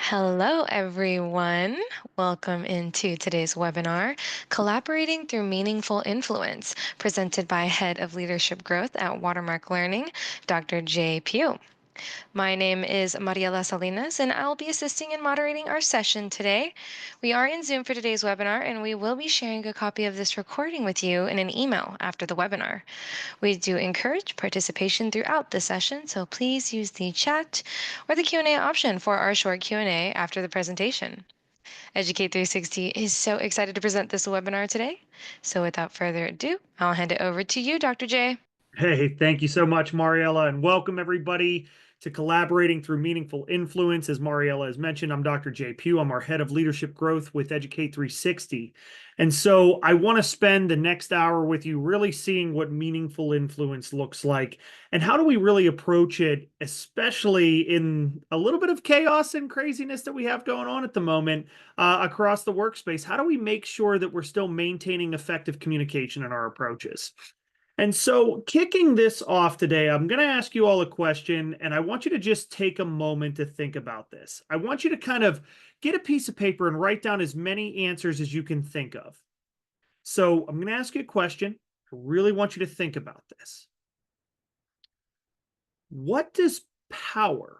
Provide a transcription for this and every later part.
Hello, everyone. Welcome into today's webinar, Collaborating Through Meaningful Influence, presented by Head of Leadership Growth at Watermark Learning, Dr. Jay Pugh. My name is Mariela Salinas, and I'll be assisting and moderating our session today. We are in Zoom for today's webinar, and we will be sharing a copy of this recording with you in an email after the webinar. We do encourage participation throughout the session, so please use the chat or the Q&A option for our short Q&A after the presentation. Educate 360 is so excited to present this webinar today. So without further ado, I'll hand it over to you, Dr. J. Hey, thank you so much, Mariella, and welcome everybody to Collaborating Through Meaningful Influence. As Mariella has mentioned, I'm Dr. Jay Pugh. I'm our Head of Leadership Growth with Educate 360. And so I want to spend the next hour with you really seeing what meaningful influence looks like and how do we really approach it, especially in a little bit of chaos and craziness that we have going on at the moment across the workspace. How do we make sure that we're still maintaining effective communication in our approaches? And so, kicking this off today, I'm going to ask you all a question, and I want you to just take a moment to think about this. I want you to kind of get a piece of paper and write down as many answers as you can think of. So, I'm going to ask you a question. I really want you to think about this. What does power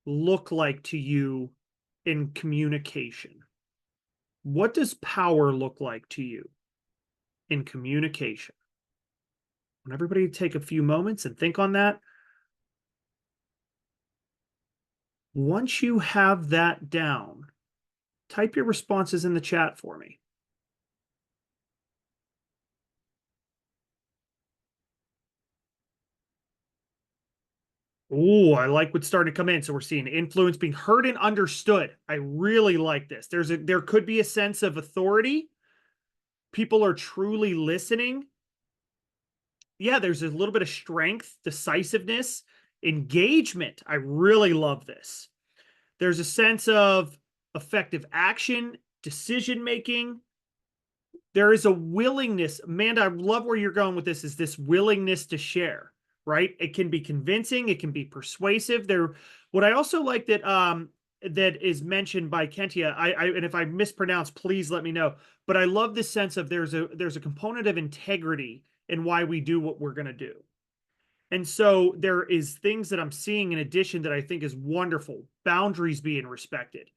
look like to you in communication? What does power look like to you in communication? I want everybody to take a few moments and think on that. Once you have that down, type your responses in the chat for me. Oh, I like what's starting to come in. So we're seeing influence being heard and understood. I really like this. There could be a sense of authority. People are truly listening. Yeah, there's a little bit of strength, decisiveness, engagement. I really love this. There's a sense of effective action, decision making. There is a willingness. Amanda, I love where you're going with this, is this willingness to share, right? It can be convincing, it can be persuasive. What I also like that is mentioned by Kentia, and if I mispronounce, please let me know. But I love this sense of there's a component of integrity in why we do what we're going to do. And so there is things that I'm seeing in addition that I think is wonderful. Boundaries being respected,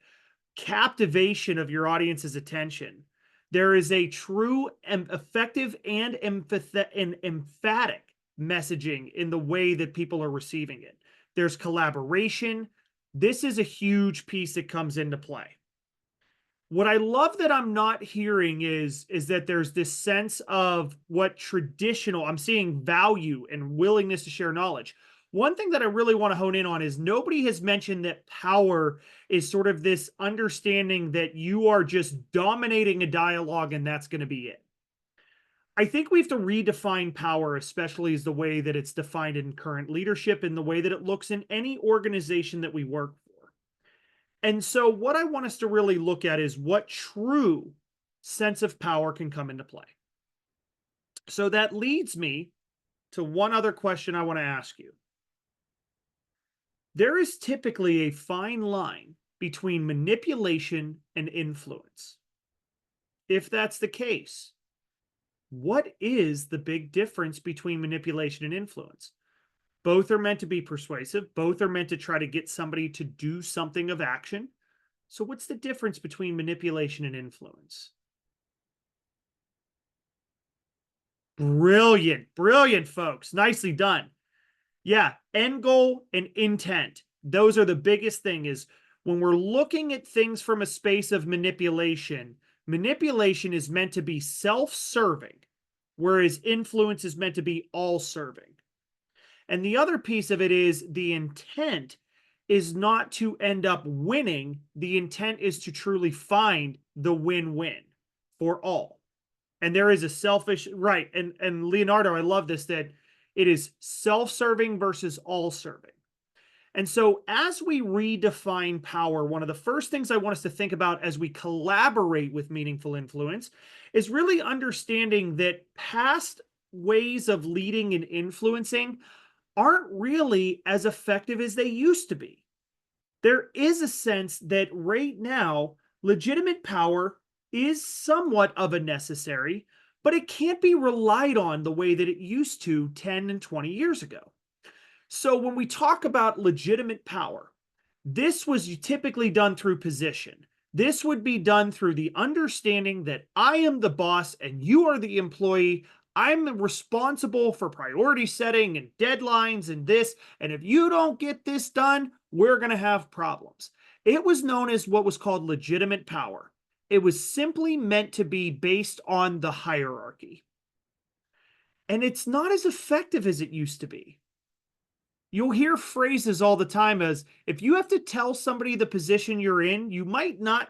captivation of your audience's attention. There is a true and effective and emphatic messaging in the way that people are receiving it. There's collaboration. This is a huge piece that comes into play. What I love that I'm not hearing is that there's this sense of what traditional, I'm seeing value and willingness to share knowledge. One thing that I really want to hone in on is nobody has mentioned that power is sort of this understanding that you are just dominating a dialogue and that's going to be it. I think we have to redefine power, especially as the way that it's defined in current leadership and the way that it looks in any organization that we work for. And so what I want us to really look at is what true sense of power can come into play. So that leads me to one other question I want to ask you. There is typically a fine line between manipulation and influence. If that's the case, what is the big difference between manipulation and influence? Both are meant to be persuasive. Both are meant to try to get somebody to do something of action. So what's the difference between manipulation and influence? Brilliant, brilliant, folks. Nicely done. Yeah, end goal and intent. Those are the biggest thing is when we're looking at things from a space of manipulation, manipulation is meant to be self-serving, whereas influence is meant to be all-serving. And the other piece of it is the intent is not to end up winning. The intent is to truly find the win-win for all. And there is a selfish, right. And Leonardo, I love this, that it is self-serving versus all-serving. And so as we redefine power, one of the first things I want us to think about as we collaborate with meaningful influence is really understanding that past ways of leading and influencing aren't really as effective as they used to be. There is a sense that right now, legitimate power is somewhat of a necessary, but it can't be relied on the way that it used to 10 and 20 years ago. So when we talk about legitimate power, this was typically done through position. This would be done through the understanding that I am the boss and you are the employee. I'm responsible for priority setting and deadlines and this. And if you don't get this done, we're going to have problems. It was known as what was called legitimate power. It was simply meant to be based on the hierarchy. And it's not as effective as it used to be. You'll hear phrases all the time as if you have to tell somebody the position you're in, you might not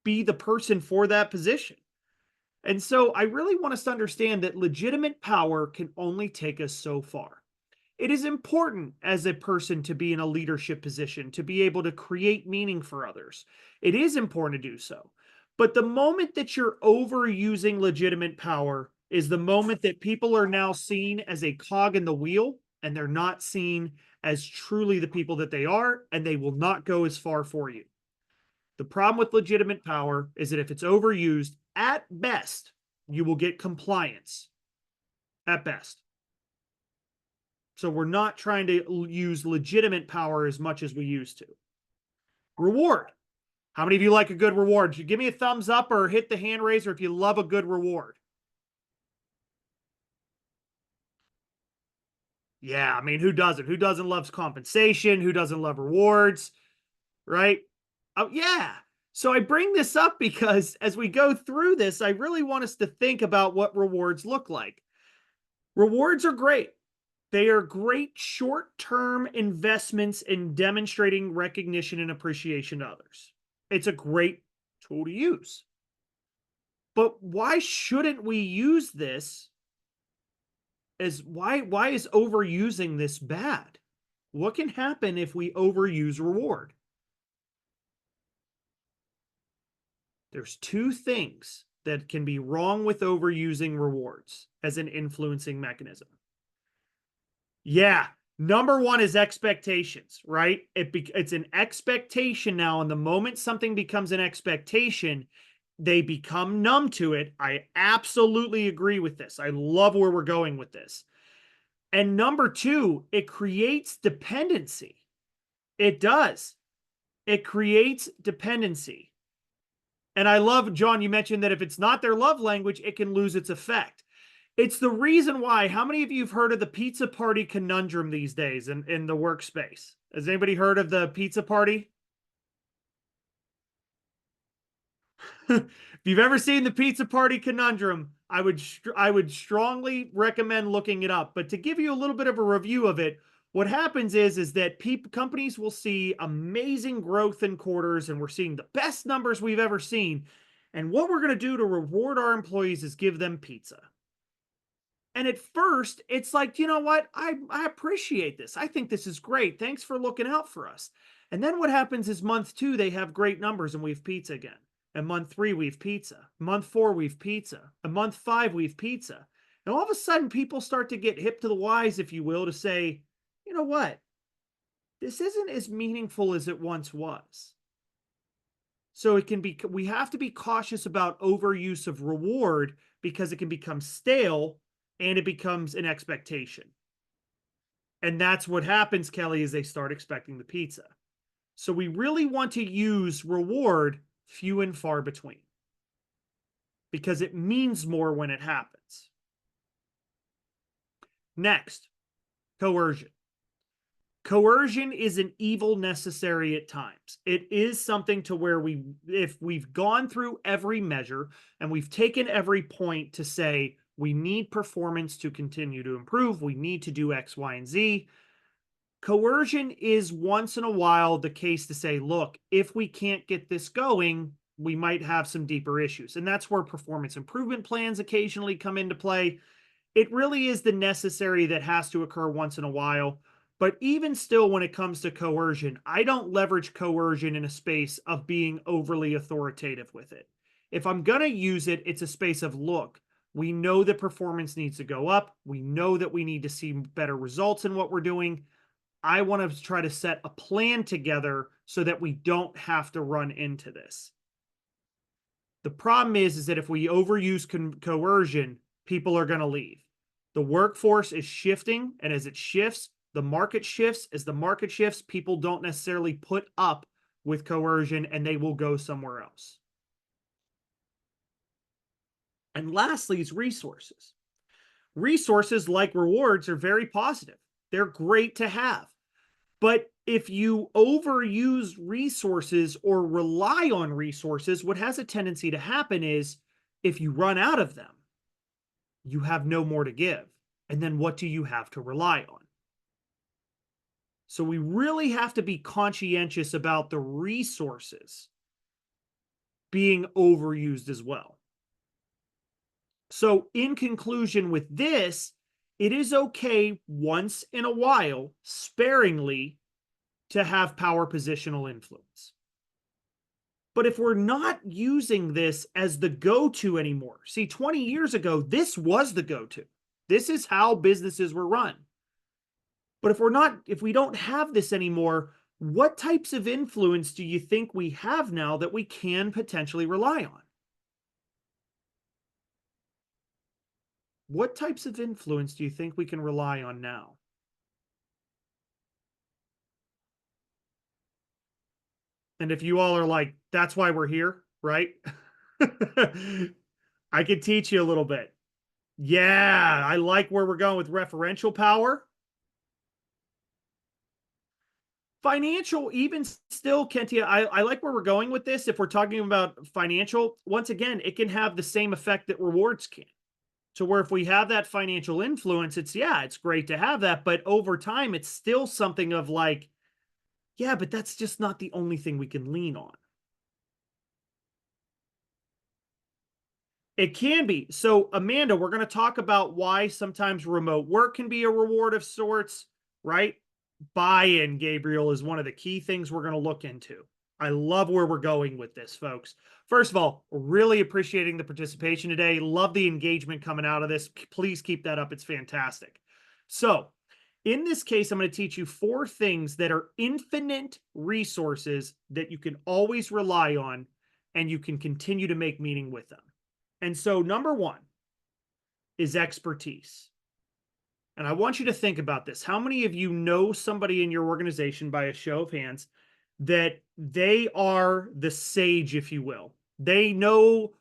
be the person for that position. And so I really want us to understand that legitimate power can only take us so far. It is important as a person to be in a leadership position, to be able to create meaning for others. It is important to do so. But the moment that you're overusing legitimate power is the moment that people are now seen as a cog in the wheel and they're not seen as truly the people that they are, and they will not go as far for you. The problem with legitimate power is that if it's overused, at best, you will get compliance. At best. So we're not trying to use legitimate power as much as we used to. Reward. How many of you like a good reward? You give me a thumbs up or hit the hand raiser if you love a good reward. Yeah, I mean, who doesn't? Who doesn't love compensation? Who doesn't love rewards? Right? Oh, yeah. So I bring this up because as we go through this, I really want us to think about what rewards look like. Rewards are great. They are great short term investments in demonstrating recognition and appreciation to others. It's a great tool to use. But why shouldn't we use this as why is overusing this bad? What can happen if we overuse reward? There's two things that can be wrong with overusing rewards as an influencing mechanism. Yeah. Number one is expectations, right? It's an expectation now. And the moment something becomes an expectation, they become numb to it. I absolutely agree with this. I love where we're going with this. And number two, it creates dependency. It does. It creates dependency. And I love, John, you mentioned that if it's not their love language, it can lose its effect. It's the reason why. How many of you have heard of the pizza party conundrum these days in the workspace? Has anybody heard of the pizza party? If you've ever seen the pizza party conundrum, I would strongly recommend looking it up. But to give you a little bit of a review of it, what happens is that companies will see amazing growth in quarters, and we're seeing the best numbers we've ever seen. And what we're going to do to reward our employees is give them pizza. And at first, it's like, you know what? I appreciate this. I think this is great. Thanks for looking out for us. And then what happens is month two, they have great numbers and we have pizza again. And month three, we have pizza. Month four, we have pizza. And month five, we have pizza. And all of a sudden, people start to get hip to the wise, if you will, to say, you know what? This isn't as meaningful as it once was. So it can be, we have to be cautious about overuse of reward because it can become stale and it becomes an expectation. And that's what happens, Kelly, is they start expecting the pizza. So we really want to use reward few and far between because it means more when it happens. Next, coercion. Coercion is an evil necessary at times. It is something to where if we've gone through every measure and we've taken every point to say we need performance to continue to improve, we need to do X, Y, and Z. Coercion is once in a while the case to say, look, if we can't get this going, we might have some deeper issues. And that's where performance improvement plans occasionally come into play. It really is the necessary that has to occur once in a while. But even still, when it comes to coercion, I don't leverage coercion in a space of being overly authoritative with it. If I'm going to use it, it's a space of, look, we know that performance needs to go up. We know that we need to see better results in what we're doing. I want to try to set a plan together so that we don't have to run into this. The problem is that if we overuse coercion, people are going to leave. The workforce is shifting, and as it shifts, the market shifts. As the market shifts, people don't necessarily put up with coercion and they will go somewhere else. And lastly, is resources. Resources like rewards are very positive. They're great to have. But if you overuse resources or rely on resources, what has a tendency to happen is if you run out of them, you have no more to give. And then what do you have to rely on? So we really have to be conscientious about the resources being overused as well. So, in conclusion, with this, it is okay once in a while, sparingly, to have power positional influence. But if we're not using this as the go to anymore, see, 20 years ago, this was the go to. This is how businesses were run. But if we don't have this anymore, what types of influence do you think we have now that we can potentially rely on? What types of influence do you think we can rely on now? And if you all are like, that's why we're here, right? I could teach you a little bit. Yeah, I like where we're going with referential power. Financial, even still, Kentia, I like where we're going with this. If we're talking about financial, once again, it can have the same effect that rewards can. To where if we have that financial influence, it's great to have that. But over time, it's still something of like, yeah, but that's just not the only thing we can lean on. It can be. So, Amanda, we're going to talk about why sometimes remote work can be a reward of sorts, right? Buy-in, Gabriel, is one of the key things we're going to look into. I love where we're going with this, folks. First of all, really appreciating the participation today. Love the engagement coming out of this. Please keep that up. It's fantastic. So, in this case, I'm going to teach you 4 things that are infinite resources that you can always rely on and you can continue to make meaning with them. And so, number 1 is expertise. And I want you to think about this. How many of you know somebody in your organization, by a show of hands, that they are the sage, if you will? They know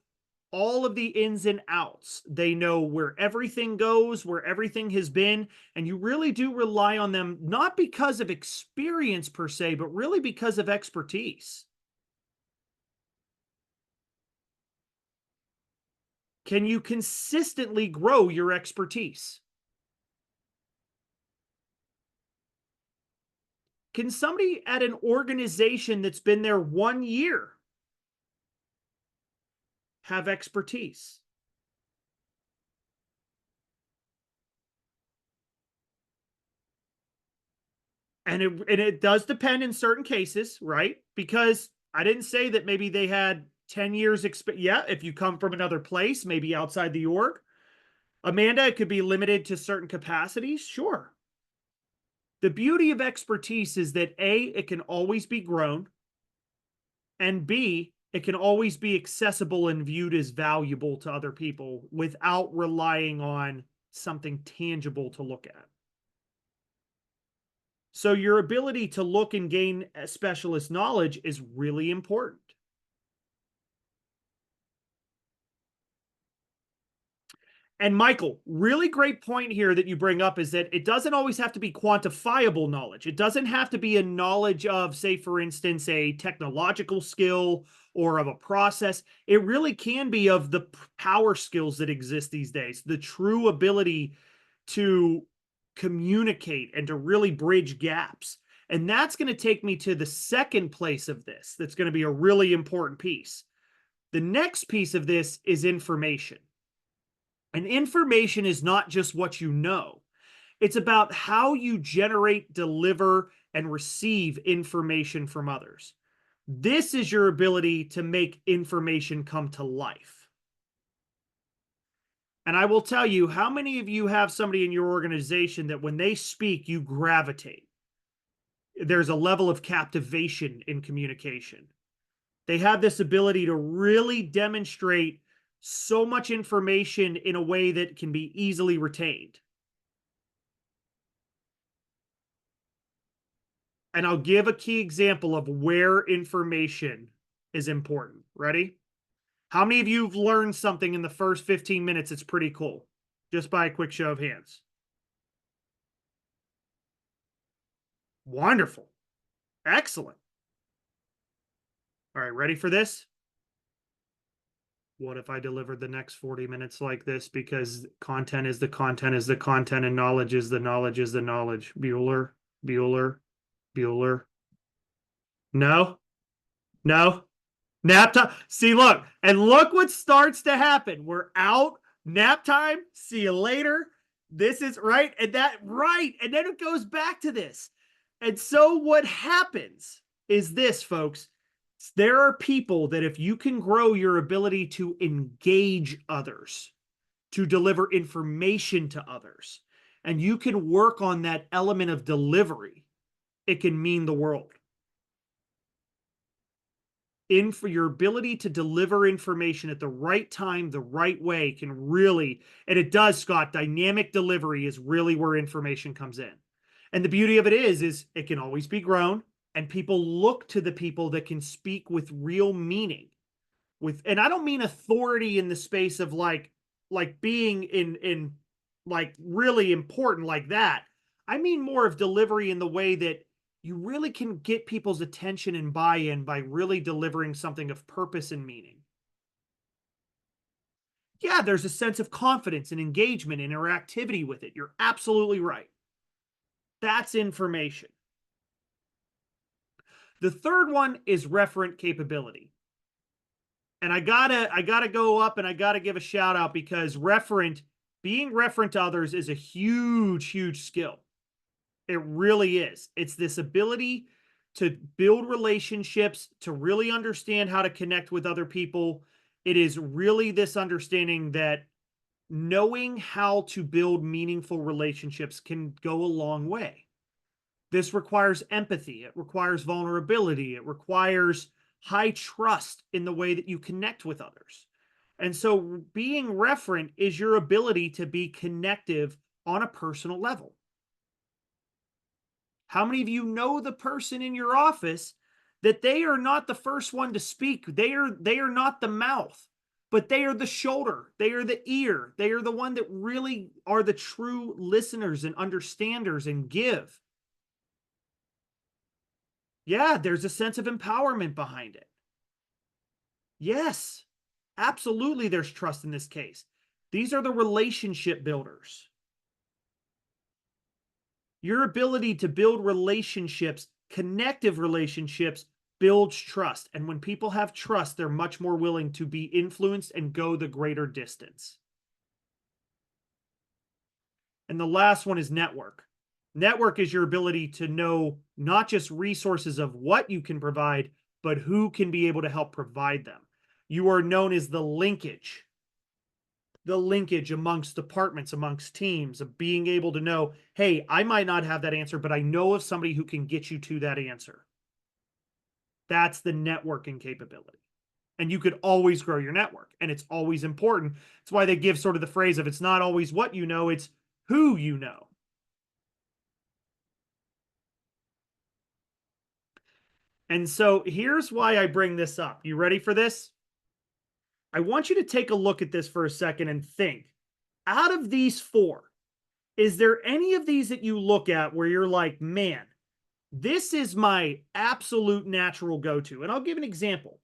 all of the ins and outs. They know where everything goes, where everything has been. And you really do rely on them, not because of experience per se, but really because of expertise. Can you consistently grow your expertise? Can somebody at an organization that's been there 1 year have expertise? And it does depend in certain cases, right? Because I didn't say that maybe they had 10 years yeah, if you come from another place, maybe outside the org. Amanda, it could be limited to certain capacities, sure. The beauty of expertise is that A, it can always be grown, and B, it can always be accessible and viewed as valuable to other people without relying on something tangible to look at. So your ability to look and gain specialist knowledge is really important. And Michael, really great point here that you bring up is that it doesn't always have to be quantifiable knowledge. It doesn't have to be a knowledge of, say, for instance, a technological skill or of a process. It really can be of the power skills that exist these days, the true ability to communicate and to really bridge gaps. And that's going to take me to the second place of this. That's going to be a really important piece. The next piece of this is information. And information is not just what you know, it's about how you generate, deliver, and receive information from others. This is your ability to make information come to life. And I will tell you, how many of you have somebody in your organization that when they speak, you gravitate? there's a level of captivation in communication. They have this ability to really demonstrate so much information in a way that can be easily retained. And I'll give a key example of where information is important. Ready? How many of you have learned something in the first 15 minutes? It's pretty cool. Just by a quick show of hands. Wonderful. Excellent. All right, ready for this? What if I delivered the next 40 minutes like this? Because content is the content is the content, and knowledge is the knowledge is the knowledge. Bueller, Bueller, Bueller. No, no. Nap time. See, look, and look what starts to happen. We're out. Nap time. See you later. This is right. And that, right. And then it goes back to this. And so what happens is this, folks. There are people that if you can grow your ability to engage others, to deliver information to others, and you can work on that element of delivery, it can mean the world. In for your ability to deliver information at the right time, the right way can really, and it does, Scott, dynamic delivery is really where information comes in. And the beauty of it is it can always be grown, and people look to the people that can speak with real meaning. With, and I don't mean authority in the space of like being in like really important like that. I mean more of delivery in the way that you really can get people's attention and buy-in by really delivering something of purpose and meaning. Yeah, there's a sense of confidence and engagement and interactivity with it. You're absolutely right. That's information. The third one is referent capability. And I gotta go up and I gotta give a shout out because being referent to others is a huge, huge skill. It really is. It's this ability to build relationships, to really understand how to connect with other people. It is really this understanding that knowing how to build meaningful relationships can go a long way. This requires empathy, it requires vulnerability, it requires high trust in the way that you connect with others. And so being referent is your ability to be connective on a personal level. How many of you know the person in your office that they are not the first one to speak? They are not the mouth, but they are the shoulder. They are the ear. They are the one that really are the true listeners and understanders and give. Yeah, there's a sense of empowerment behind it. Yes, absolutely there's trust in this case. These are the relationship builders. Your ability to build relationships, connective relationships, builds trust. And when people have trust, they're much more willing to be influenced and go the greater distance. And the last one is network. Network is your ability to know not just resources of what you can provide, but who can be able to help provide them. You are known as the linkage amongst departments, amongst teams, of being able to know, hey, I might not have that answer, but I know of somebody who can get you to that answer. That's the networking capability. And you could always grow your network, and it's always important. It's why they give sort of the phrase of it's not always what you know, it's who you know. And so here's why I bring this up. You ready for this? I want you to take a look at this for a second and think, out of these four, is there any of these that you look at where you're like, man, this is my absolute natural go-to? And I'll give an example.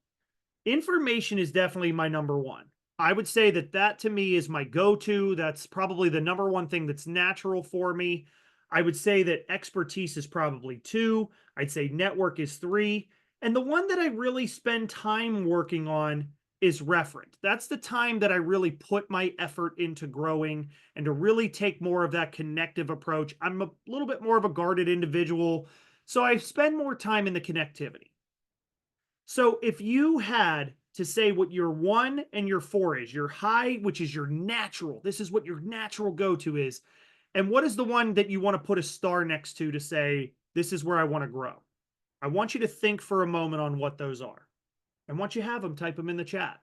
Information is definitely my number one. I would say that to me is my go-to. That's probably the number one thing that's natural for me. I would say that expertise is probably two. I'd say network is three. And the one that I really spend time working on is referent. That's the time that I really put my effort into growing and to really take more of that connective approach. I'm a little bit more of a guarded individual, so I spend more time in the connectivity. So if you had to say what your one and your four is, your high, which is your natural, this is what your natural go-to is. And what is the one that you want to put a star next to say, This is where I want to grow. I want you to think for a moment on what those are. And once you have them, type them in the chat.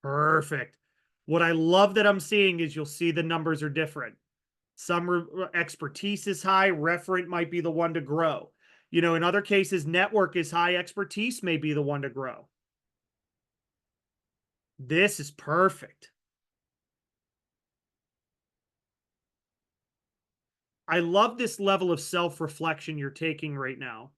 Perfect. What I love that I'm seeing is you'll see the numbers are different. Some expertise is high, referent might be the one to grow. You know, in other cases, network is high, expertise may be the one to grow. This is perfect. I love this level of self-reflection you're taking right now.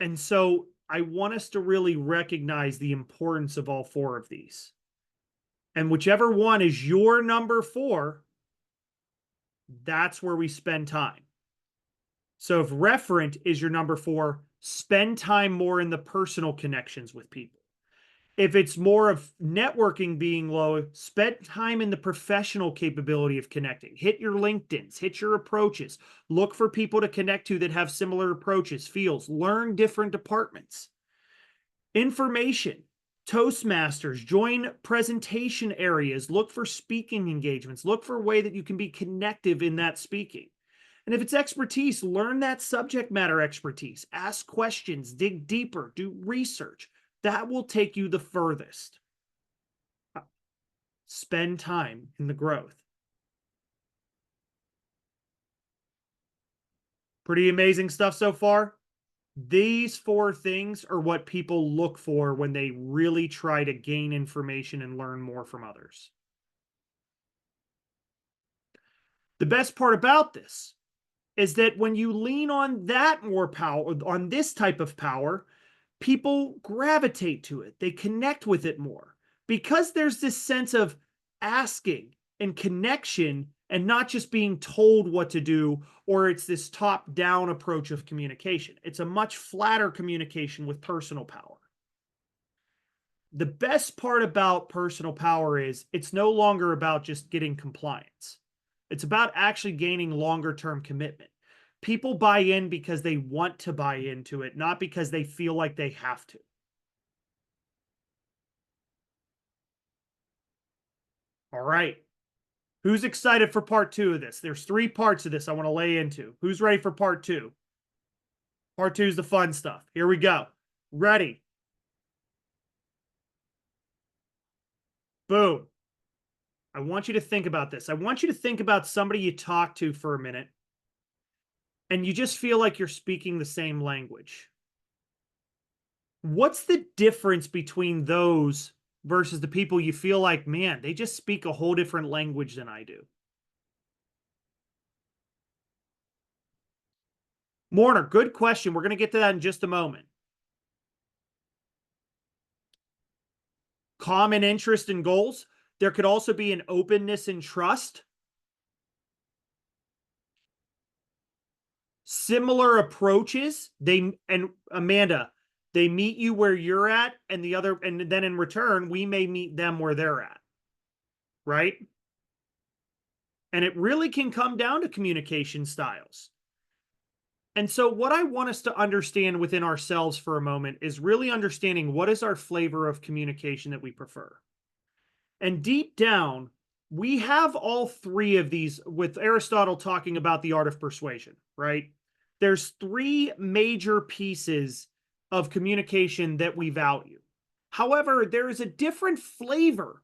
And so I want us to really recognize the importance of all four of these. And whichever one is your number four, that's where we spend time. So if referent is your number four, spend time more in the personal connections with people. If it's more of networking being low, spend time in the professional capability of connecting. Hit your LinkedIns, hit your approaches, look for people to connect to that have similar approaches, feels, learn different departments. Information, Toastmasters, join presentation areas, look for speaking engagements, look for a way that you can be connective in that speaking. And if it's expertise, learn that subject matter expertise, ask questions, dig deeper, do research. That will take you the furthest. Spend time in the growth. Pretty amazing stuff so far. These four things are what people look for when they really try to gain information and learn more from others. The best part about this is that when you lean on that more power, on this type of power, people gravitate to it. They connect with it more because there's this sense of asking and connection and not just being told what to do, or it's this top down approach of communication. It's a much flatter communication with personal power. The best part about personal power is it's no longer about just getting compliance. It's about actually gaining longer term commitment. People buy in because they want to buy into it, not because they feel like they have to. All right. Who's excited for part two of this? There's three parts of this I want to lay into. Who's ready for part two? Part two is the fun stuff. Here we go. Ready? Boom. I want you to think about this. I want you to think about somebody you talk to for a minute and you just feel like you're speaking the same language. What's the difference between those versus the people you feel like, man, they just speak a whole different language than I do? Morner, good question. We're going to get to that in just a moment. Common interest and goals. There could also be an openness and trust. Similar approaches. They and Amanda, they meet you where you're at, and then in return, we may meet them where they're at. Right? And it really can come down to communication styles. And so, what I want us to understand within ourselves for a moment is really understanding what is our flavor of communication that we prefer. And deep down, we have all three of these with Aristotle talking about the art of persuasion, right? There's three major pieces of communication that we value. However, there is a different flavor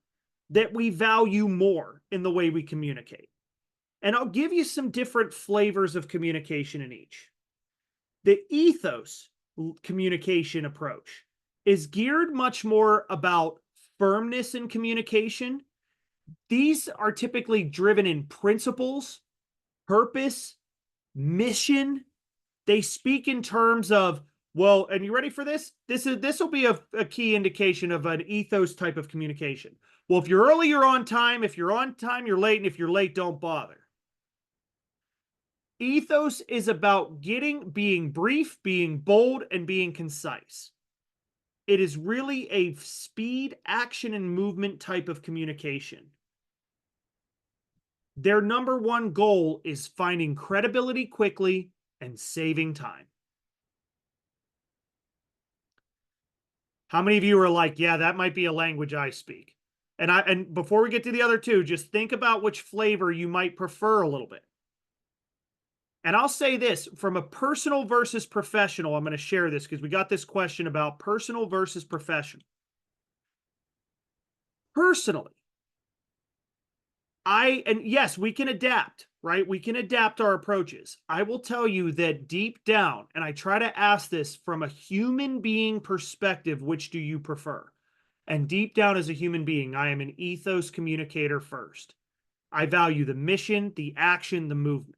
that we value more in the way we communicate. And I'll give you some different flavors of communication in each. The ethos communication approach is geared much more about firmness in communication. These are typically driven in principles, purpose, mission. They speak in terms of, well, and you ready for this? This will be a key indication of an ethos type of communication. Well, if you're early, you're on time. If you're on time, you're late. And if you're late, don't bother. Ethos is about being brief, being bold, and being concise. It is really a speed, action, and movement type of communication. Their number one goal is finding credibility quickly and saving time. How many of you are like, yeah, that might be a language I speak? And before we get to the other two, just think about which flavor you might prefer a little bit. And I'll say this from a personal versus professional, I'm going to share this because we got this question about personal versus professional. Personally, and yes, we can adapt, right? We can adapt our approaches. I will tell you that deep down, and I try to ask this from a human being perspective, which do you prefer? And deep down as a human being, I am an ethos communicator first. I value the mission, the action, the movement.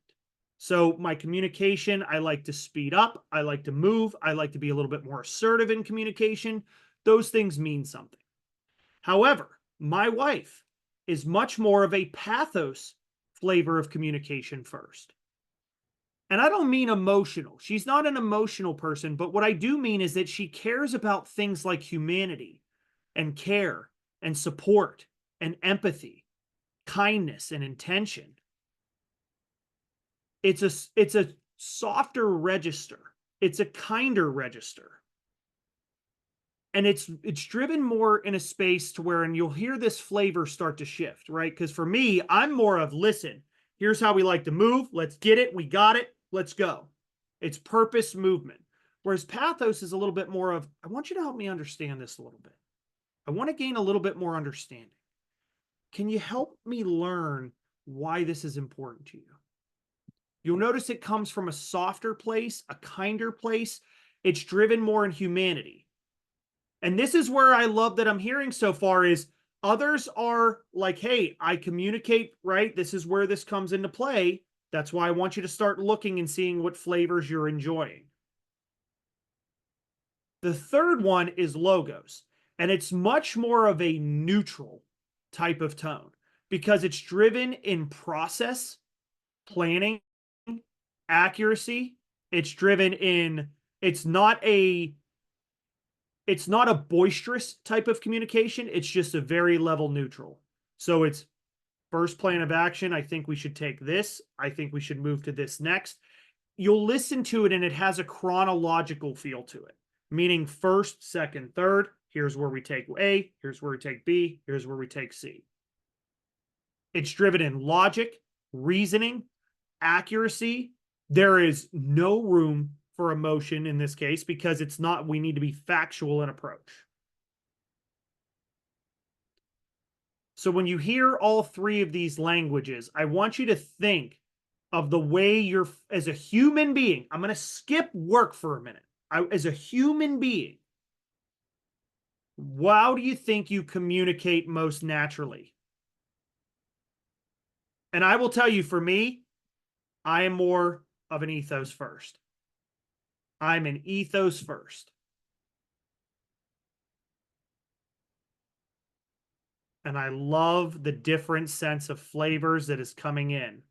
So my communication, I like to speed up. I like to move. I like to be a little bit more assertive in communication. Those things mean something. However, my wife is much more of a pathos flavor of communication first. And I don't mean emotional. She's not an emotional person, but what I do mean is that she cares about things like humanity and care and support and empathy, kindness and intention. It's a softer register. It's a kinder register. And it's driven more in a space to where, and you'll hear this flavor start to shift, right? Because for me, I'm more of listen, here's how we like to move. Let's get it. We got it. Let's go. It's purpose movement. Whereas pathos is a little bit more of, I want you to help me understand this a little bit. I want to gain a little bit more understanding. Can you help me learn why this is important to you? You'll notice it comes from a softer place, a kinder place. It's driven more in humanity. And this is where I love that I'm hearing so far is others are like, hey, I communicate, right? This is where this comes into play. That's why I want you to start looking and seeing what flavors you're enjoying. The third one is logos, and it's much more of a neutral type of tone because it's driven in process, planning, accuracy. It's driven in, it's not a it's not a boisterous type of communication. It's just a very level neutral. So it's first plan of action. I think we should take this. I think we should move to this next. You'll listen to it and it has a chronological feel to it, meaning first, second, third. Here's where we take A. Here's where we take B. Here's where we take C. It's driven in logic, reasoning, accuracy. There is no room for emotion in this case because it's not, we need to be factual in approach. So when you hear all three of these languages, I want you to think of the way you're, as a human being, I'm going to skip work for a minute. As a human being, how do you think you communicate most naturally? And I will tell you, for me, I am more of an ethos first. I'm an ethos first. And I love the different sense of flavors that is coming in.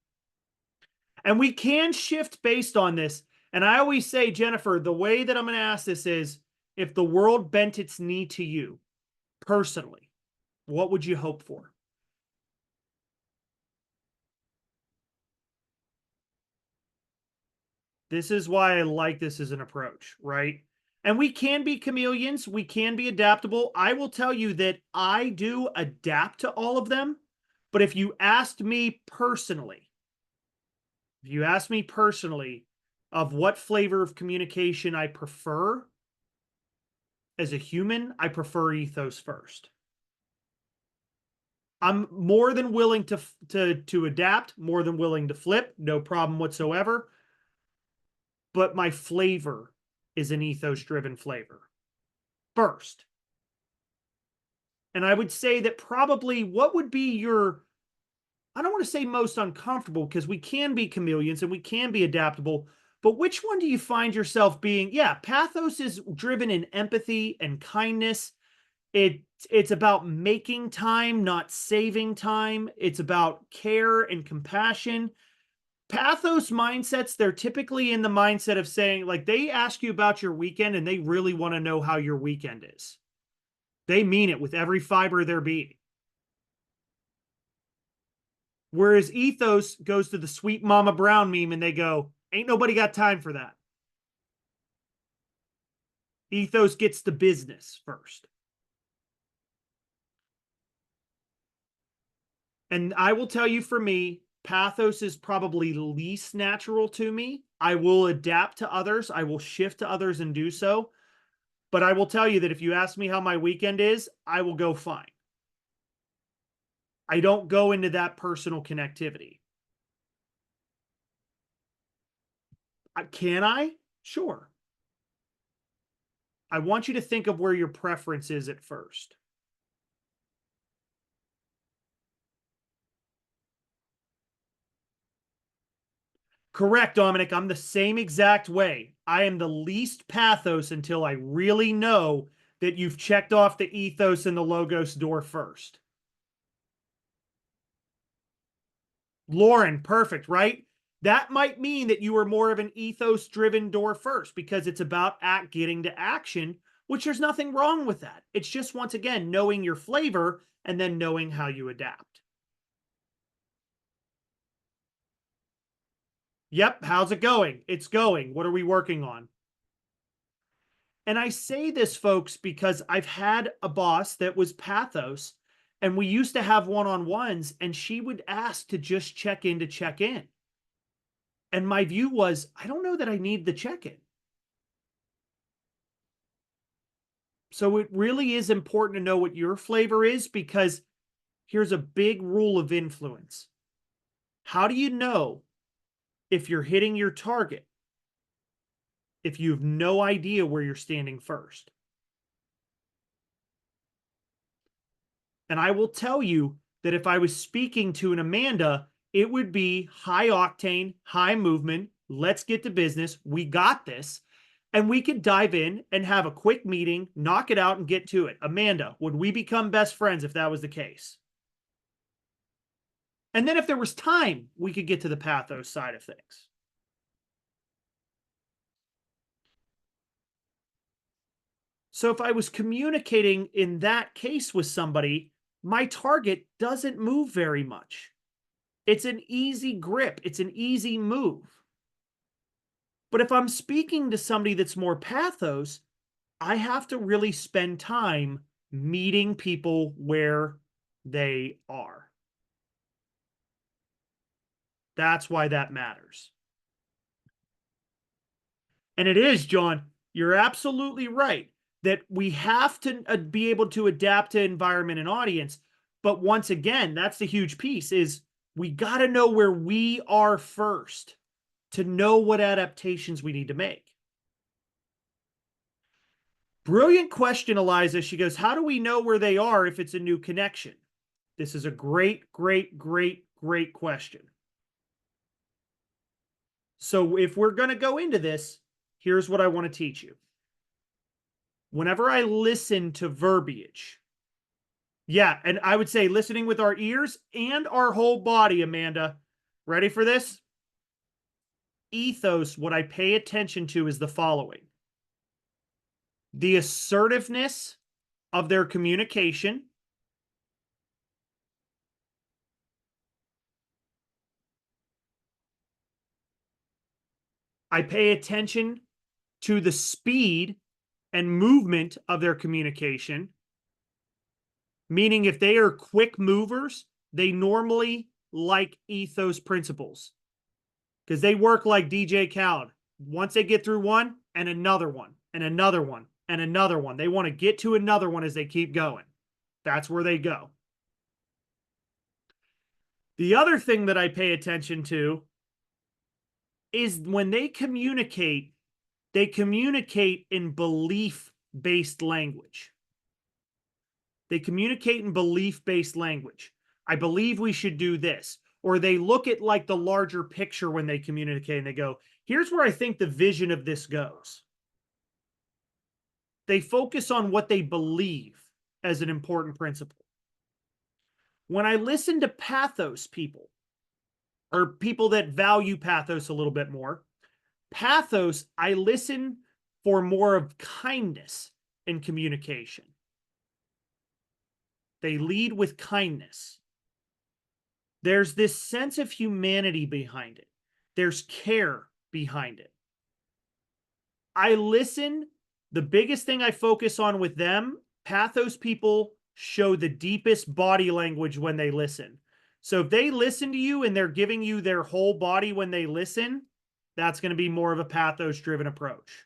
And we can shift based on this. And I always say, Jennifer, the way that I'm going to ask this is, if the world bent its knee to you personally, what would you hope for? This is why I like this as an approach, right? And we can be chameleons. We can be adaptable. I will tell you that I do adapt to all of them. But if you asked me personally, of what flavor of communication I prefer as a human, I prefer ethos first. I'm more than willing to adapt, more than willing to flip, no problem whatsoever. But my flavor is an ethos driven flavor first. And I would say that probably what would be your, I don't want to say most uncomfortable because we can be chameleons and we can be adaptable, but which one do you find yourself being? Yeah, pathos is driven in empathy and kindness. It's about making time, not saving time. It's about care and compassion. Pathos mindsets, they're typically in the mindset of saying, like, they ask you about your weekend and they really want to know how your weekend is. They mean it with every fiber of their being. Whereas ethos goes to the sweet Mama Brown meme and they go, ain't nobody got time for that. Ethos gets to business first. And I will tell you, for me, pathos is probably least natural to me. I will adapt to others, I will shift to others and do so. But I will tell you that if you ask me how my weekend is, I will go fine. I don't go into that personal connectivity. Can I? Sure. I want you to think of where your preference is at first. Correct, Dominic. I'm the same exact way. I am the least pathos until I really know that you've checked off the ethos and the logos door first. Lauren, perfect, right? That might mean that you are more of an ethos driven door first because it's about getting to action, which there's nothing wrong with that. It's just, once again, knowing your flavor and then knowing how you adapt. Yep. How's it going? It's going. What are we working on? And I say this, folks, because I've had a boss that was pathos, and we used to have one on ones, and she would ask to just check in to check in. And my view was, I don't know that I need the check in. So it really is important to know what your flavor is, because here's a big rule of influence. How do you know if you're hitting your target if you have no idea where you're standing first? And I will tell you that if I was speaking to an Amanda, it would be high octane, high movement. Let's get to business. We got this. And we could dive in and have a quick meeting, knock it out, and get to it. Amanda, would we become best friends if that was the case? And then if there was time, we could get to the pathos side of things. So if I was communicating in that case with somebody, my target doesn't move very much. It's an easy grip, it's an easy move. But if I'm speaking to somebody that's more pathos, I have to really spend time meeting people where they are. That's why that matters. And it is, John, you're absolutely right that we have to be able to adapt to environment and audience. But once again, that's the huge piece, is we got to know where we are first to know what adaptations we need to make. Brilliant question, Eliza. She goes, how do we know where they are if it's a new connection? This is a great, great, great, great question. So if we're going to go into this, here's what I want to teach you. Whenever I listen to verbiage, yeah, and I would say listening with our ears and our whole body, Amanda. Ready for this? Ethos, what I pay attention to is the following: the assertiveness of their communication, I pay attention to the speed and movement of their communication, meaning if they are quick movers, they normally like ethos principles because they work like DJ Khaled. Once they get through one, and another one, and another one, and another one, they want to get to another one as they keep going. That's where they go. The other thing that I pay attention to is when they communicate in belief-based language. They communicate in belief-based language. I believe we should do this. Or they look at like the larger picture when they communicate and they go, here's where I think the vision of this goes. They focus on what they believe as an important principle. When I listen to pathos people, or people that value pathos a little bit more, pathos, I listen for more of kindness in communication. They lead with kindness. There's this sense of humanity behind it. There's care behind it. I listen. The biggest thing I focus on with them, pathos people show the deepest body language when they listen. So if they listen to you and they're giving you their whole body when they listen, that's going to be more of a pathos-driven approach.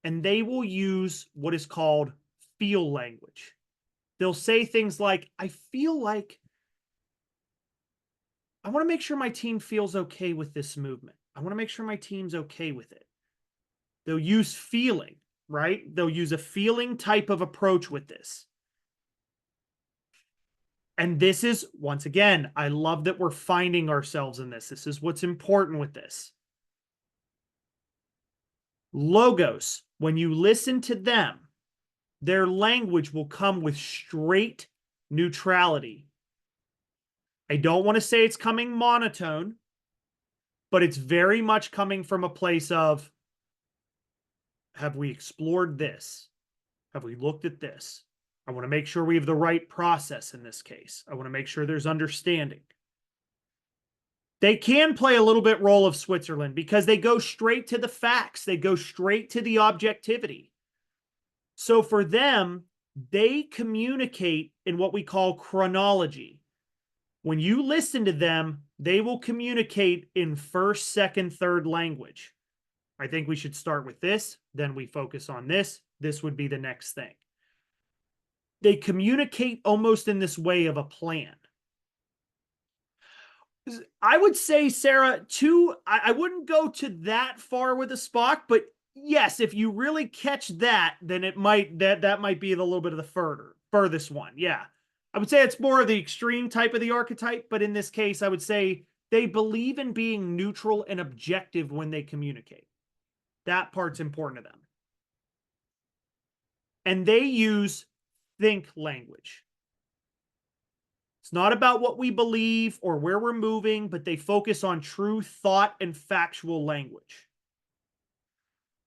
And they will use what is called feel language. They'll say things like, I feel like I want to make sure my team feels okay with this movement. I want to make sure my team's okay with it. They'll use feeling, right? They'll use a feeling type of approach with this. And this is, once again, I love that we're finding ourselves in this. This is what's important with this. Logos, when you listen to them, their language will come with straight neutrality. I don't want to say it's coming monotone, but it's very much coming from a place of, have we explored this? Have we looked at this? I want to make sure we have the right process in this case. I want to make sure there's understanding. They can play a little bit role of Switzerland because they go straight to the facts. They go straight to the objectivity. So for them, they communicate in what we call chronology. When you listen to them, they will communicate in first, second, third language. I think we should start with this. Then we focus on this. This would be the next thing. They communicate almost in this way of a plan. I would say, Sarah, too, I wouldn't go to that far with a Spock, but yes, if you really catch that, then it might that might be a little bit of the furthest one. Yeah. I would say it's more of the extreme type of the archetype, but in this case, I would say they believe in being neutral and objective when they communicate. That part's important to them. And they use think language. It's not about what we believe or where we're moving, but they focus on true thought and factual language.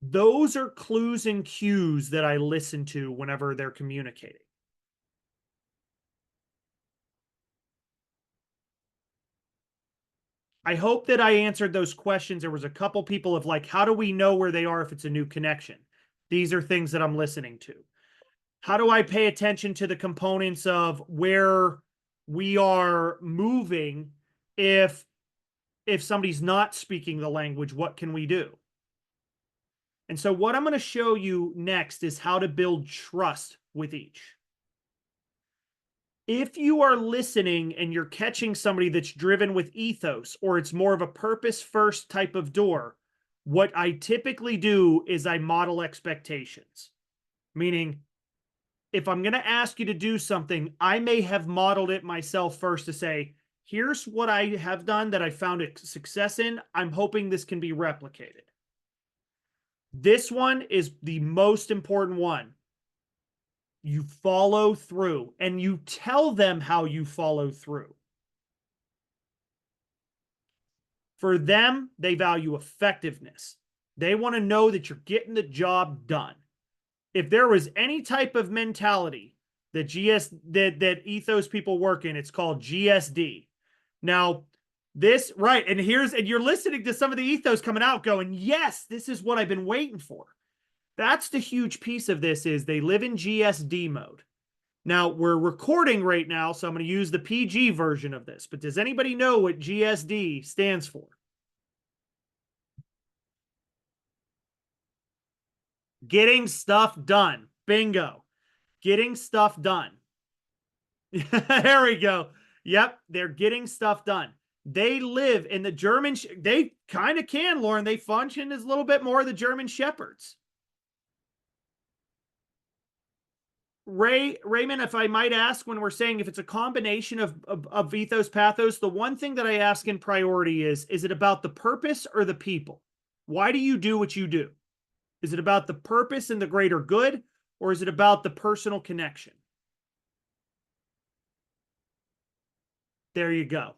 Those are clues and cues that I listen to whenever they're communicating. I hope that I answered those questions. There was a couple people of like, how do we know where they are if it's a new connection? These are things that I'm listening to. How do I pay attention to the components of where we are moving if somebody's not speaking the language? What can we do? And so what I'm going to show you next is how to build trust with each. If you are listening and you're catching somebody that's driven with ethos, or it's more of a purpose first type of door, what I typically do is I model expectations. Meaning, if I'm going to ask you to do something, I may have modeled it myself first to say, here's what I have done that I found a success in. I'm hoping this can be replicated. This one is the most important one. You follow through and you tell them how you follow through. For them, they value effectiveness. They want to know that you're getting the job done. If there was any type of mentality that that ethos people work in, it's called GSD. Now, this, right, and you're listening to some of the ethos coming out going, yes, this is what I've been waiting for. That's the huge piece of this is they live in GSD mode. Now, we're recording right now, so I'm going to use the PG version of this. But does anybody know what GSD stands for? Getting stuff done. Bingo. Getting stuff done. There we go. Yep, they're getting stuff done. They live in the German, they kind of can, Lauren. They function as a little bit more of the German shepherds. Raymond, if I might ask, when we're saying if it's a combination of ethos, pathos, the one thing that I ask in priority is it about the purpose or the people? Why do you do what you do? Is it about the purpose and the greater good, or is it about the personal connection? There you go.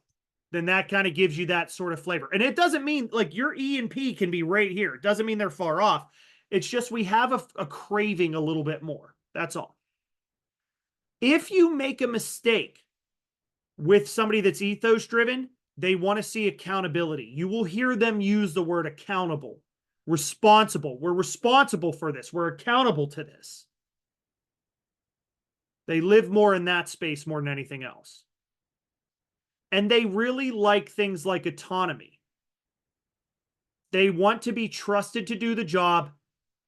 Then that kind of gives you that sort of flavor. And it doesn't mean like your E and P can be right here. It doesn't mean they're far off. It's just we have a craving a little bit more. That's all. If you make a mistake with somebody that's ethos driven, they want to see accountability. You will hear them use the word accountable, responsible. We're responsible for this. We're accountable to this. They live more in that space more than anything else. And they really like things like autonomy. They want to be trusted to do the job,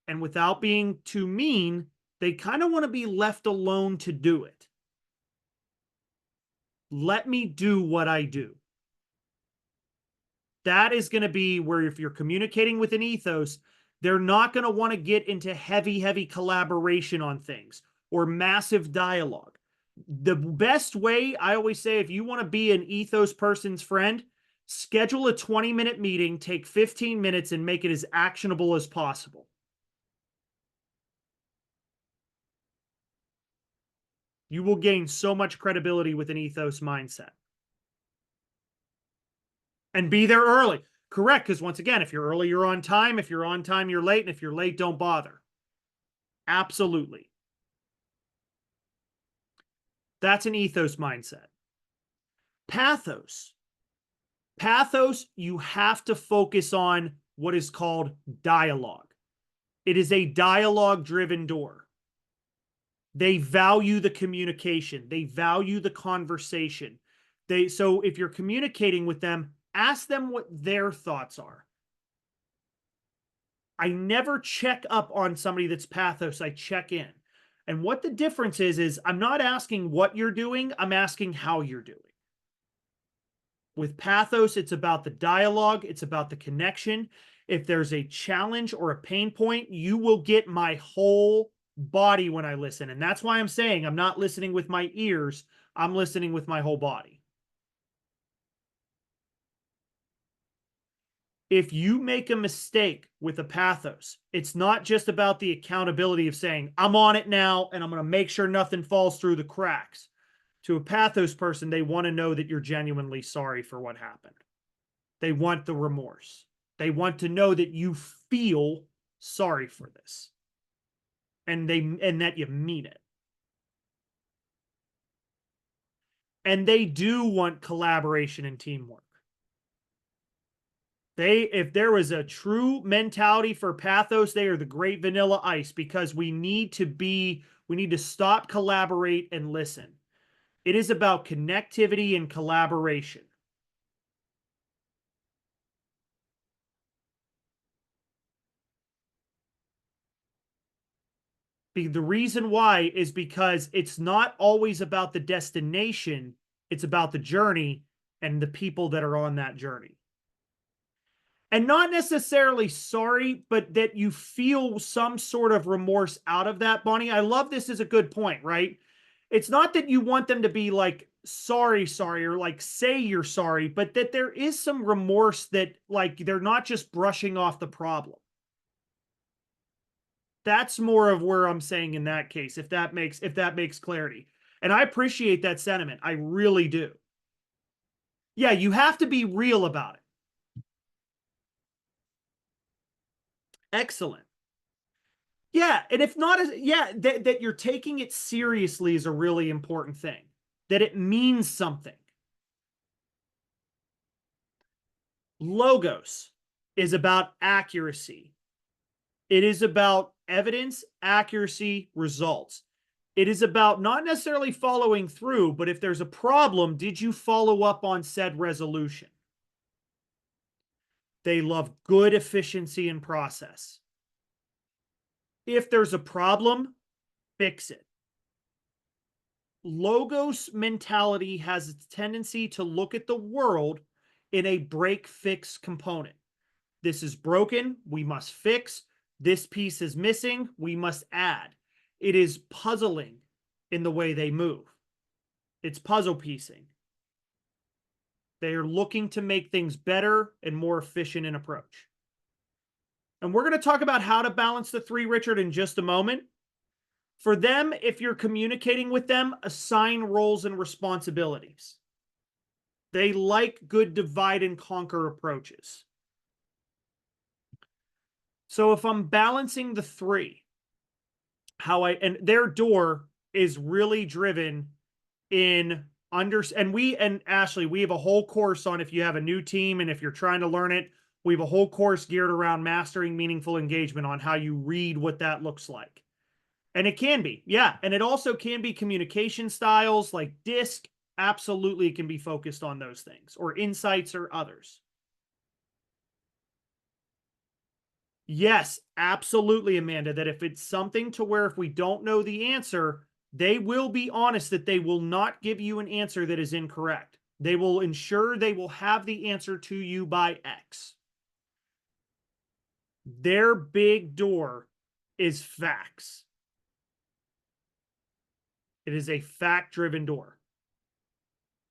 and without being too mean, they kind of want to be left alone to do it. Let me do what I do. That is going to be where, if you're communicating with an ethos, they're not going to want to get into heavy collaboration on things or massive dialogue. The best way, I always say, if you want to be an ethos person's friend, schedule a 20-minute meeting, take 15 minutes, and make it as actionable as possible. You will gain so much credibility with an ethos mindset. And be there early. Correct, because once again, if you're early, you're on time. If you're on time, you're late. And if you're late, don't bother. Absolutely. That's an ethos mindset. Pathos. Pathos, you have to focus on what is called dialogue. It is a dialogue-driven door. They value the communication. They value the conversation. So if you're communicating with them, ask them what their thoughts are. I never check up on somebody that's pathos. I check in. And what the difference is I'm not asking what you're doing. I'm asking how you're doing. With pathos, it's about the dialogue. It's about the connection. If there's a challenge or a pain point, you will get my whole body when I listen. And that's why I'm saying I'm not listening with my ears. I'm listening with my whole body. If you make a mistake with a pathos, it's not just about the accountability of saying, I'm on it now and I'm going to make sure nothing falls through the cracks. To a pathos person, they want to know that you're genuinely sorry for what happened. They want the remorse. They want to know that you feel sorry for this and that you mean it. And they do want collaboration and teamwork. If there was a true mentality for pathos, they are the great vanilla ice, because we need to stop, collaborate, and listen. It is about connectivity and collaboration. The reason why is because it's not always about the destination. It's about the journey and the people that are on that journey. And not necessarily sorry, but that you feel some sort of remorse out of that, Bonnie. I love this as a good point, right? It's not that you want them to be like, sorry, or like say you're sorry, but that there is some remorse, that like they're not just brushing off the problem. That's more of where I'm saying in that case, if that makes clarity. And I appreciate that sentiment. I really do. Yeah, you have to be real about it. Excellent. Yeah, and if not, that you're taking it seriously is a really important thing. That it means something. Logos is about accuracy. It is about evidence, accuracy, results. It is about not necessarily following through, but if there's a problem, did you follow up on said resolution? They love good efficiency and process. If there's a problem, fix it. Logos mentality has a tendency to look at the world in a break fix component. This is broken, we must fix. This piece is missing, we must add. It is puzzling in the way they move. It's puzzle piecing. They are looking to make things better and more efficient in approach. And we're going to talk about how to balance the three, Richard, in just a moment. For them, if you're communicating with them, assign roles and responsibilities. They like good divide and conquer approaches. So if I'm balancing the three, and their door is really driven in and Ashley, we have a whole course on, if you have a new team and if you're trying to learn it, we have a whole course geared around mastering meaningful engagement on how you read what that looks like. And it can be, yeah. And it also can be communication styles like DISC. Absolutely, it can be focused on those things or insights or others. Yes, absolutely, Amanda. That if it's something to where if we don't know the answer, they will be honest that they will not give you an answer that is incorrect. They will ensure they will have the answer to you by X. Their big door is facts. It is a fact driven door.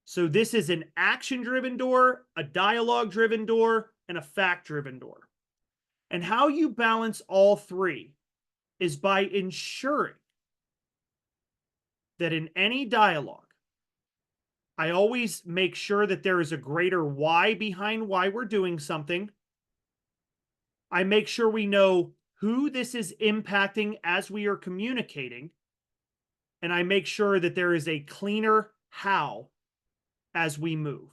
So this is an action driven door, a dialogue driven door, and a fact driven door. And how you balance all three is by ensuring that in any dialogue, I always make sure that there is a greater why behind why we're doing something. I make sure we know who this is impacting as we are communicating. And I make sure that there is a cleaner how as we move,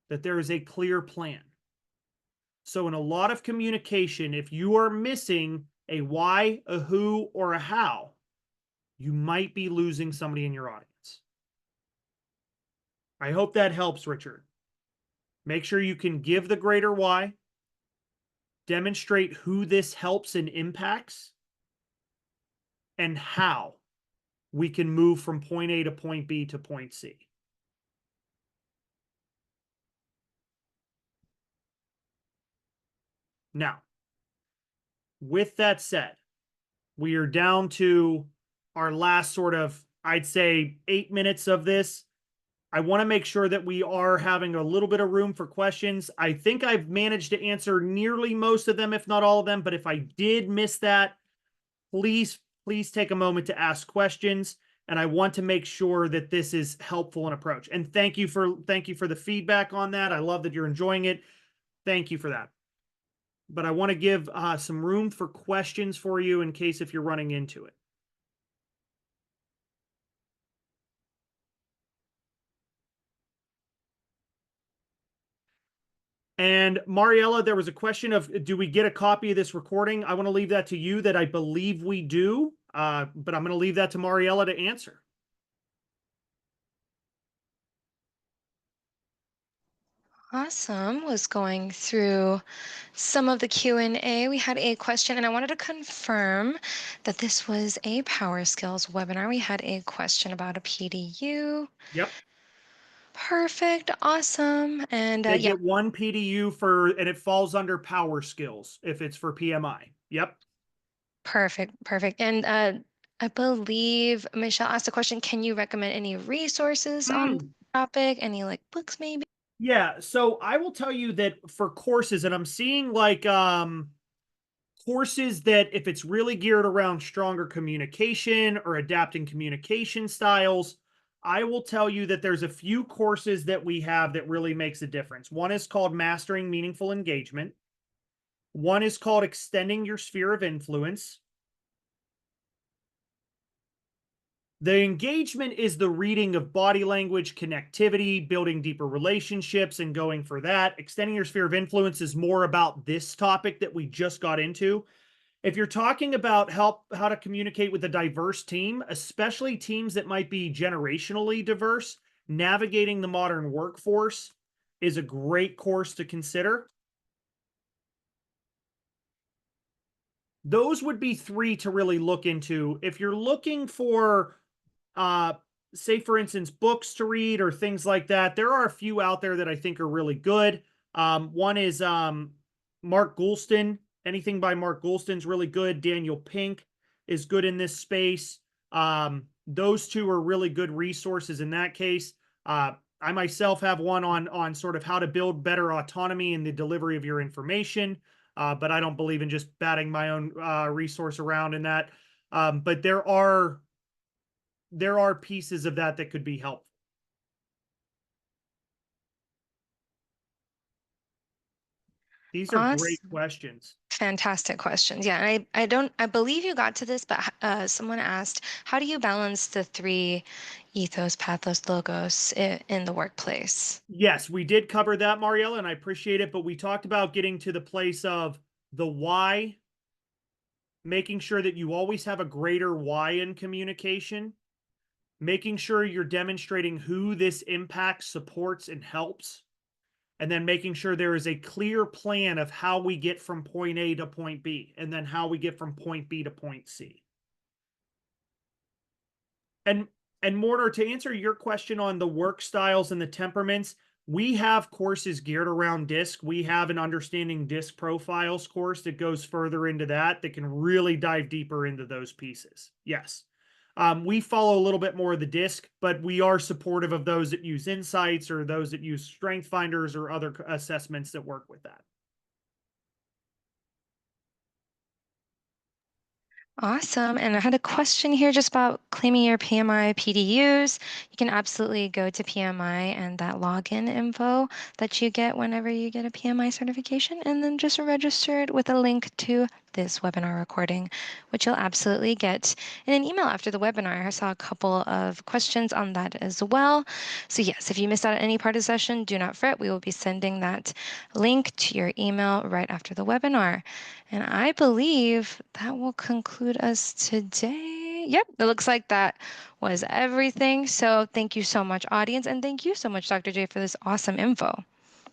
that there is a clear plan. So, in a lot of communication, if you are missing a why, a who, or a how, you might be losing somebody in your audience. I hope that helps, Richard. Make sure you can give the greater why, demonstrate who this helps and impacts, and how we can move from point A to point B to point C. Now, with that said, we are down to our last sort of, I'd say, 8 minutes of this. I want to make sure that we are having a little bit of room for questions. I think I've managed to answer nearly most of them, if not all of them. But if I did miss that, please take a moment to ask questions. And I want to make sure that this is helpful in approach. And thank you for the feedback on that. I love that you're enjoying it. Thank you for that. But I want to give some room for questions for you in case if you're running into it. And Mariella, there was a question of, do we get a copy of this recording? I want to leave that to you, that I believe we do, but I'm going to leave that to Mariella to answer. Awesome. Was going through some of the Q&A. We had a question, and I wanted to confirm that this was a Power Skills webinar. We had a question about a PDU. Yep. Perfect. Awesome. And They yeah, get one PDU and it falls under power skills if it's for PMI. Yep. perfect. Perfect. And I believe Michelle asked a question. Can you recommend any resources on the Mm. topic? Any like books maybe? Yeah. So I will tell you that for courses, and I'm seeing like courses that if it's really geared around stronger communication or adapting communication styles, I will tell you that there's a few courses that we have that really makes a difference. One is called Mastering Meaningful Engagement. One is called Extending Your Sphere of Influence. The engagement is the reading of body language, connectivity, building deeper relationships, and going for that. Extending your sphere of influence is more about this topic that we just got into. If you're talking about how to communicate with a diverse team, especially teams that might be generationally diverse, navigating the modern workforce is a great course to consider. Those would be three to really look into. If you're looking for uh say for instance books to read or things like that, there are a few out there that I think are really good. One is Mark Goulston. Anything by Mark Goulston's really good. Daniel Pink is good in this space. Those two are really good resources in that case. I myself have one on sort of how to build better autonomy in the delivery of your information, but I don't believe in just batting my own resource around in that. But there are pieces of that that could be helpful. These are great Awesome. questions. Fantastic questions. Yeah, I believe you got to this, but someone asked, how do you balance the three ethos, pathos, logos in the workplace? Yes, we did cover that, Mariella, and I appreciate it. But we talked about getting to the place of the why, making sure that you always have a greater why in communication, making sure you're demonstrating who this impact supports and helps, and then making sure there is a clear plan of how we get from point A to point B, and then how we get from point B to point C. And Mortar, to answer your question on the work styles and the temperaments, we have courses geared around DISC. We have an understanding DISC profiles course that goes further into that can really dive deeper into those pieces. Yes. We follow a little bit more of the DISC, but we are supportive of those that use insights or those that use strength finders or other assessments that work with that. Awesome. And I had a question here just about claiming your PMI PDUs. You can absolutely go to PMI and that login info that you get whenever you get a PMI certification, and then just register it with a link to this webinar recording, which you'll absolutely get in an email after the webinar. I saw a couple of questions on that as well. So yes, if you missed out on any part of the session, do not fret. We will be sending that link to your email right after the webinar. And I believe that will conclude us today. Yep, it looks like that was everything. So thank you so much, audience, and thank you so much, Dr. J, for this awesome info.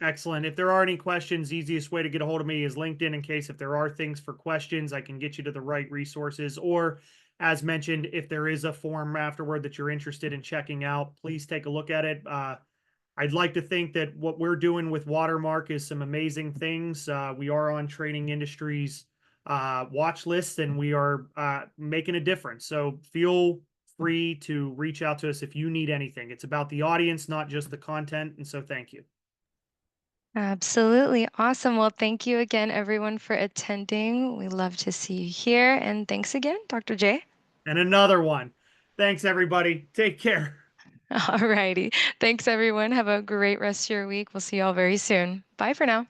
Excellent. If there are any questions, easiest way to get a hold of me is LinkedIn in case if there are things for questions, I can get you to the right resources. Or as mentioned, if there is a form afterward that you're interested in checking out, please take a look at it. I'd like to think that what we're doing with Watermark is some amazing things. We are on Training Industries watch lists, and we are making a difference. So feel free to reach out to us if you need anything. It's about the audience, not just the content. And so thank you. Absolutely. Awesome. Well, thank you again, everyone, for attending. We love to see you here. And thanks again, Dr. J. And another one. Thanks, everybody. Take care. All righty. Thanks, everyone. Have a great rest of your week. We'll see you all very soon. Bye for now.